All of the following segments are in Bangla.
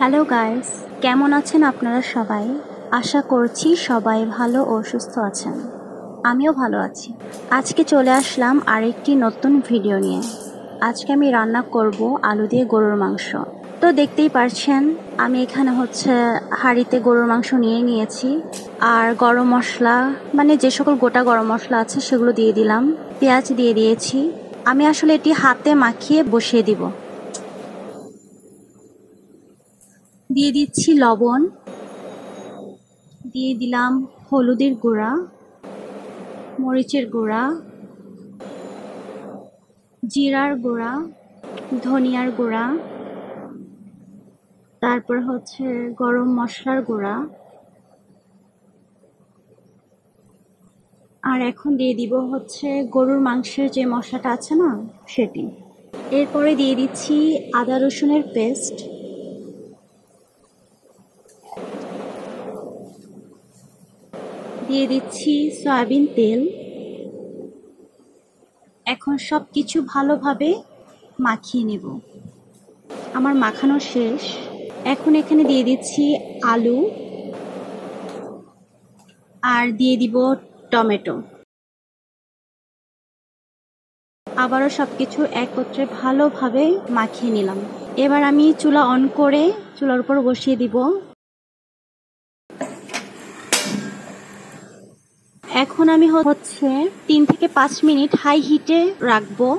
হ্যালো গাইস, কেমন আছেন আপনারা সবাই? আশা করছি সবাই ভালো ও সুস্থ আছেন। আমিও ভালো আছি। আজকে চলে আসলাম আরেকটি নতুন ভিডিও নিয়ে। আজকে আমি রান্না করব আলু দিয়ে গরুর মাংস। তো দেখতেই পারছেন আমি এখানে হাঁড়িতে গরুর মাংস নিয়ে নিয়েছি। আর গরম মশলা মানে যে সকল গোটা গরম মশলা আছে সেগুলো দিয়ে দিলাম। পেঁয়াজ দিয়ে দিয়েছি। আমি আসলে এটি হাতে মাখিয়ে বসিয়ে দিব। দিয়ে দিচ্ছি লবণ, দিয়ে দিলাম হলুদের গুঁড়া, মরিচের গুঁড়া, জিরার গুঁড়া, ধনিয়ার গুঁড়া, তারপর গরম মশলার গুঁড়া। আর এখন দিয়ে দিব গরুর মাংসের যে মশলাটা আছে না সেটি। এরপরে দিয়ে দিচ্ছি আদা রসুনের পেস্ট, দিয়ে দিচ্ছি সয়াবিন তেল। এখন সব কিছু ভালোভাবে মাখিয়ে নেব। আমার মাখানো শেষ। এখন এখানে দিয়ে দিচ্ছি আলু আর দিয়ে দিব টমেটো। আবারও সবকিছু একত্রে ভালোভাবে মাখিয়ে নিলাম। এবার আমি চুলা অন করে চুলার উপর বসিয়ে দিব। এখন আমি 3 থেকে 5 মিনিট হাই হিটে রাখবো।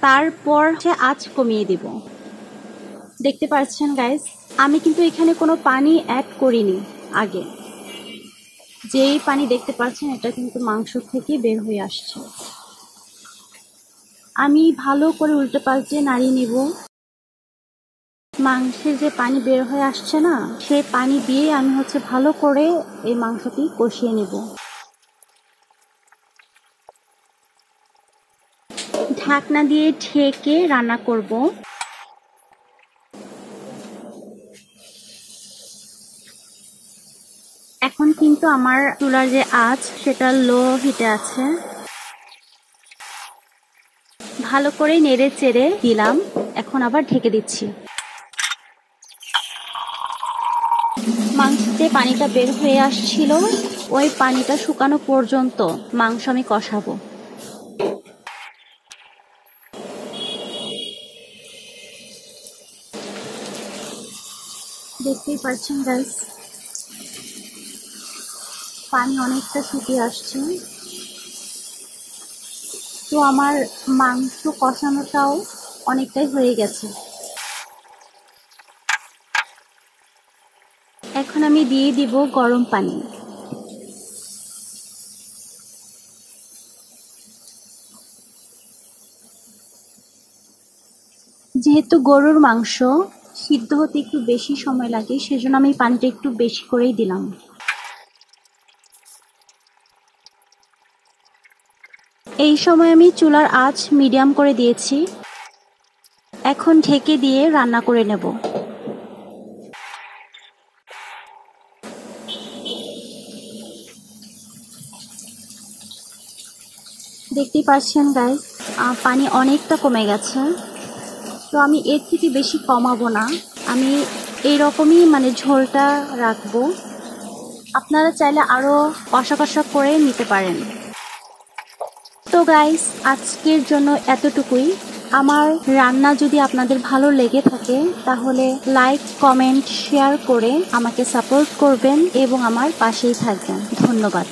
তারপর আঁচ কমিয়ে দিব। দেখতে পাচ্ছেন গাইস, আমি কিন্তু এখানে কোনো পানি অ্যাড করিনি আগে। যেই পানি দেখতে পাচ্ছেন এটা কিন্তু মাংস থেকে বের হয়ে আসছে। আমি ভালো করে উল্টে পাল্টে নাড়িয়ে নিব। মাংসের যে পানি বের হয়ে আসছে না, সেই পানি দিয়ে আমি ভালো করে এই মাংসটি কষিয়ে নেব। ঢাকনা দিয়ে ঢেকে রান্না করব। এখন কিন্তু আমার চুলার যে আঁচ সেটা লো হিটে আছে। ভালো করে নেড়ে চেড়ে দিলাম। এখন আবার ঢেকে দিচ্ছি। মাংসতে পানিটা বের হয়ে আসছিল, ওই পানিটা শুকানো পর্যন্ত মাংস আমি কষাবো। দেখতেই পাচ্ছেন গাইস, পানি অনেকটা শুকিয়ে আসছে। তো আমার মাংস কষানোটাও অনেকটাই হয়ে গেছে। এখন আমি দিয়ে দিব গরম পানি। যেহেতু গরুর মাংস সিদ্ধ হতে একটু বেশি সময় লাগে, সেজন্য আমি পানিটা একটু বেশি করেই দিলাম। এই সময় আমি চুলার আঁচ মিডিয়াম করে দিয়েছি। এখন ঢেকে দিয়ে রান্না করে নেব। দেখতেই পাচ্ছেন গাইস, পানি অনেকটা কমে গেছে। তো আমি এর থেকে বেশি কমাবো না, আমি এইরকমই ঝোলটা রাখবো। আপনারা চাইলে আরও কষা কষা করে নিতে পারেন। তো গাইস, আজকের জন্য এতটুকুই। আমার রান্না যদি আপনাদের ভালো লেগে থাকে তাহলে লাইক, কমেন্ট, শেয়ার করে আমাকে সাপোর্ট করবেন এবং আমার পাশেই থাকবেন। ধন্যবাদ।